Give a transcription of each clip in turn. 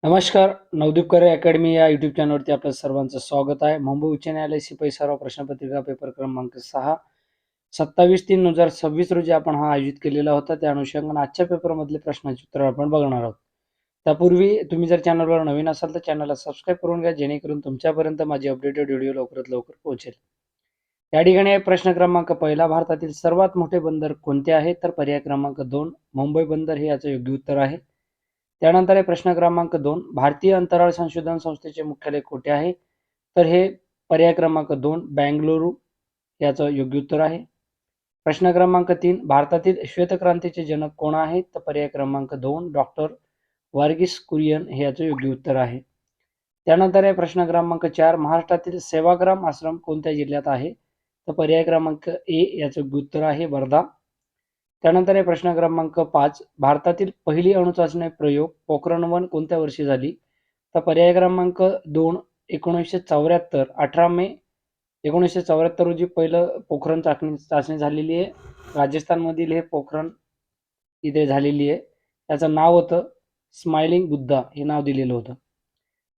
नमस्कार. नवदीप करे अकॅडमी या यूट्यूब चॅनलवरती आपलं सर्वांचं स्वागत आहे. मुंबई उच्च न्यायालय शिपाई सराव प्रश्नपत्रिका पेपर क्रमांक 6 27/3/2026 रोजी आपण हा आयोजित केलेला होता. त्या अनुषंगाने आजच्या पेपरमधले प्रश्नांची उत्तर आपण बघणार आहोत. त्यापूर्वी तुम्ही जर चॅनलवर नवीन असाल तर चॅनलला सबस्क्राईब करून घ्या, जेणेकरून तुमच्यापर्यंत माझी अपडेटेड व्हिडिओ लवकरात लवकर पोहोचेल. या ठिकाणी आहे प्रश्न क्रमांक पहिला. भारतातील सर्वात मोठे बंदर कोणते आहे? तर पर्याय क्रमांक 2 मुंबई बंदर हे याचं योग्य उत्तर आहे. त्यानंतर आहे प्रश्न क्रमांक 2. भारतीय अंतराळ संशोधन संस्थेचे मुख्यालय कुठे आहे? तर हे पर्याय क्रमांक 2 बंगळुरू याचं योग्य उत्तर आहे. प्रश्न क्रमांक 3. भारतातील श्वेतक्रांतीचे जनक कोण आहेत? तर पर्याय क्रमांक 2 डॉक्टर वर्गीस कुरियन हे याचं योग्य उत्तर आहे. त्यानंतर आहे प्रश्न क्रमांक 4. महाराष्ट्रातील सेवाग्राम आश्रम कोणत्या जिल्ह्यात आहे? तर पर्याय क्रमांक ए याचं योग्य उत्तर आहे वर्धा. त्यानंतर आहे प्रश्न क्रमांक 5. भारतातील पहिली अणुचाचणी प्रयोग पोखरण-1 कोणत्या वर्षी झाली? तर पर्याय क्रमांक 2 1974 18 मे 1974 रोजी पहिलं पोखरण चाचणी झालेली आहे. राजस्थानमधील हे पोखरण इथे झालेली आहे. त्याचं नाव होतं स्माइलिंग बुद्धा हे नाव दिलेलं होतं.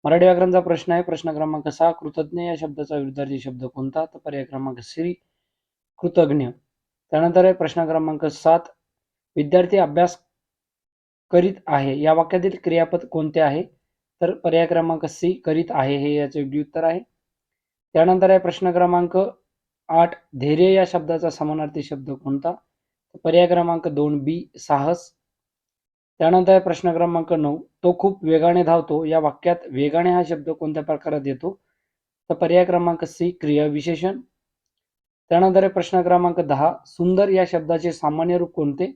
मराठी व्याकरणचा प्रश्न आहे. प्रश्न क्रमांक 6. कृतज्ञ या शब्दाचा विरुद्धार्थी शब्द कोणता? तर पर्याय क्रमांक सी कृतज्ञ. त्यानंतर आहे प्रश्न क्रमांक 7. विद्यार्थी अभ्यास करीत आहे या वाक्यातील क्रियापद कोणते आहे? तर पर्याय क्रमांक सी करीत आहे हे याचे योग्य उत्तर आहे. त्यानंतर आहे प्रश्न क्रमांक 8. धैर्य या शब्दाचा समानार्थी शब्द कोणता? पर्याय क्रमांक 2 बी साहस. त्यानंतर आहे प्रश्न क्रमांक 9. तो खूप वेगाने धावतो या वाक्यात वेगाने हा शब्द कोणत्या प्रकारात येतो? तर पर्याय क्रमांक सी क्रिया विशेषण. त्यानंतर आहे प्रश्न क्रमांक 10. सुंदर या शब्दाचे सामान्य रूप कोणते?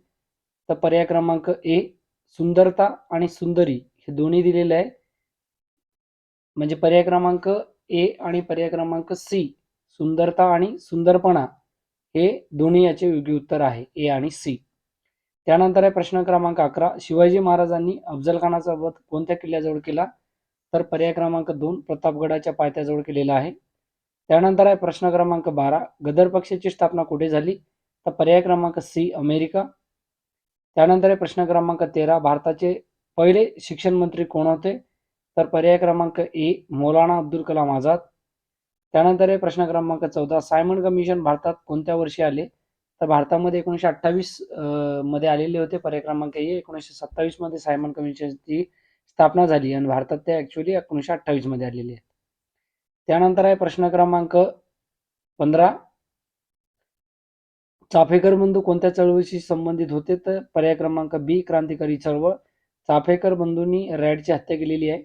तर पर्याय क्रमांक ए सुंदरता आणि सुंदरी हे दोन्ही दिलेले आहे. म्हणजे पर्याय क्रमांक ए आणि पर्याय क्रमांक सी सुंदरता आणि सुंदरपणा हे दोन्ही याचे योग्य उत्तर आहे, ए आणि सी. त्यानंतर आहे प्रश्न क्रमांक 11. शिवाजी महाराजांनी अफजल खानाचा वध कोणत्या किल्ल्याजवळ केला? तर पर्याय क्रमांक 2 प्रतापगडाच्या पायथ्याजवळ केलेला आहे. त्यानंतर आहे प्रश्न क्रमांक 12. गदर पक्षाची स्थापना कुठे झाली? तर पर्याय क्रमांक सी अमेरिका. त्यानंतर आहे प्रश्न क्रमांक 13. भारताचे पहिले शिक्षण मंत्री कोण होते? तर पर्याय क्रमांक ए मौलाना अब्दुल कलाम आझाद. त्यानंतर आहे प्रश्न क्रमांक 14. सायमन कमिशन भारतात कोणत्या वर्षी आले? तर भारतामध्ये 1928 मध्ये आलेले होते. पर्याय क्रमांक ए 1927 मध्ये सायमन कमिशनची स्थापना झाली आणि भारतात ते ऍक्च्युअली 1928 मध्ये आलेले आहेत. त्यानंतर आहे प्रश्न क्रमांक 15. चाफेकर बंधू कोणत्या चळवळीशी संबंधित होते? तर पर्याय क्रमांक बी क्रांतिकारी चळवळ. चाफेकर बंधूंनी रॅडची हत्या केलेली आहे.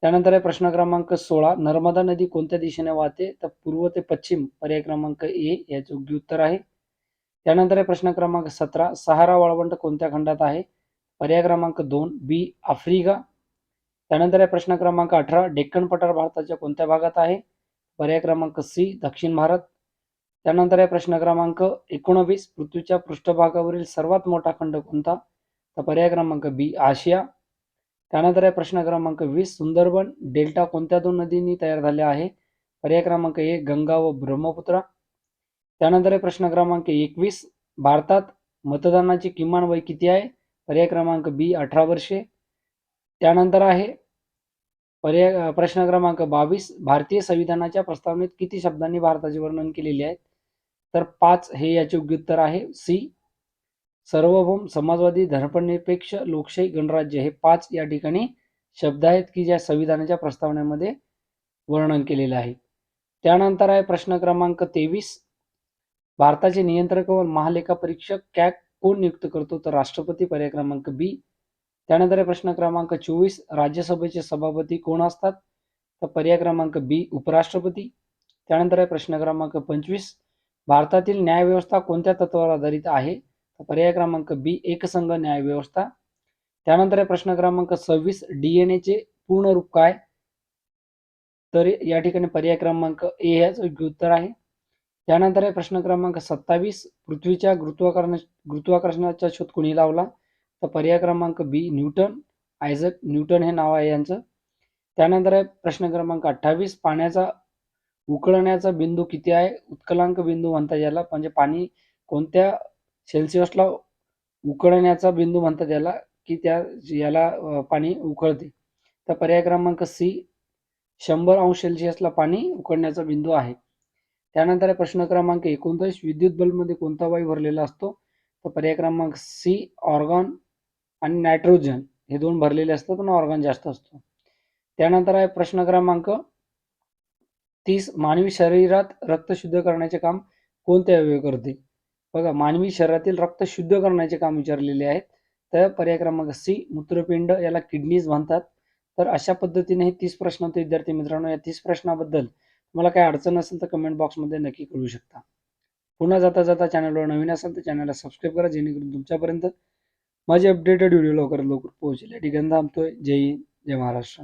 त्यानंतर आहे प्रश्न क्रमांक 16. नर्मदा नदी कोणत्या दिशेने वाहते? तर पूर्व ते पश्चिम. पर्याय क्रमांक ए याचे योग्य उत्तर आहे. त्यानंतर आहे प्रश्न क्रमांक 17. सहारा वाळवंट कोणत्या खंडात आहे? पर्याय क्रमांक 2 बी आफ्रिका. त्यानंतर आहे प्रश्न क्रमांक 18. डेक्कन पठार भारताच्या कोणत्या भागात आहे? पर्याय क्रमांक सी दक्षिण भारत. त्यानंतर आहे प्रश्न क्रमांक 19. पृथ्वीच्या पृष्ठभागावरील सर्वात मोठा खंड कोणता? तर पर्याय क्रमांक बी आशिया. त्यानंतर आहे प्रश्न क्रमांक 20. सुंदरबन डेल्टा कोणत्या दोन नदींनी तयार झाले आहे? पर्याय क्रमांक ए गंगा व ब्रह्मपुत्रा. त्यानंतर आहे प्रश्न क्रमांक 21. भारतात मतदानाची किमान वय किती आहे? पर्याय क्रमांक बी 18 वर्षे. त्यानंतर आहे प्रश्न क्रमांक 22. भारतीय संविधानाच्या प्रस्तावनेत किती शब्दांनी भारताचे वर्णन केलेले आहे? तर 5 हे याचे योग्य उत्तर आहे सी. सार्वभौम समाजवादी धर्मनिरपेक्ष लोकशाही गणराज्य हे 5 या ठिकाणी शब्द आहेत की ज्या संविधानाच्या प्रस्तावनेमध्ये वर्णन केलेले आहे. त्यानंतर आहे प्रश्न क्रमांक 23. भारताचे नियंत्रक व महालेखा परीक्षक कॅग कोण नियुक्त करतो? तर राष्ट्रपती. पर्याय क्रमांक बी. त्यानंतर आहे प्रश्न क्रमांक 24. राज्यसभेचे सभापती कोण असतात? तर पर्याय क्रमांक बी उपराष्ट्रपती. त्यानंतर आहे प्रश्न क्रमांक 25. भारतातील न्यायव्यवस्था कोणत्या तत्वावर आधारित आहे? तर पर्याय क्रमांक बी एकसंघ न्यायव्यवस्था. त्यानंतर आहे प्रश्न क्रमांक 26. डीएनए चे पूर्ण रूप काय? तर या ठिकाणी पर्याय क्रमांक ए याचं योग्य उत्तर आहे. त्यानंतर आहे प्रश्न क्रमांक 27. पृथ्वीच्या गुरुत्वाकर्षणाचा शोध कोणी लावला? तर पर्याय क्रमांक बी न्यूटन. आयझॅक न्यूटन हे नाव आहे यांचं. त्यानंतर आहे प्रश्न क्रमांक 28. पाण्याचा उकळण्याचा बिंदू किती आहे? उत्कलांक बिंदू म्हणतात याला. म्हणजे पाणी कोणत्या सेल्सिअसला उकळण्याचा बिंदू म्हणतात याला की त्या याला पाणी उकळते. तर पर्याय क्रमांक सी 100° पाणी उकळण्याचा बिंदू आहे. त्यानंतर प्रश्न क्रमांक 29 विद्युत बल्बमध्ये कोणता वायू भरलेला असतो? तर पर्याय क्रमांक सी ऑर्गॉन आणि नायट्रोजन हे 2 भरलेले असतात पण ऑर्गॉन जास्त असतो. त्यानंतर आहे प्रश्न क्रमांक 30 मानवी शरीरात रक्त शुद्ध करण्याचे काम कोणते अवयव करते? बघा, मानवी शरीरातील रक्त शुद्ध करण्याचे काम विचारलेले आहेत. तर पर्याय क्रमांक सी मूत्रपिंड, याला किडनीज म्हणतात. तर अशा पद्धतीने हे 30 प्रश्न होते विद्यार्थी मित्रांनो. या 30 प्रश्नाबद्दल तुम्हाला काही अडचण असेल तर कमेंट बॉक्समध्ये नक्की कळवू शकता. पुन्हा जाता जाता चॅनलवर नवीन असाल तर चॅनलला सबस्क्राईब करा, जेणेकरून तुमच्यापर्यंत माझे अपडेटेड व्हिडिओ लवकरात लवकर पोहोचेल. या ठिकाणी थांबतोय. जय हिंद, जय महाराष्ट्र.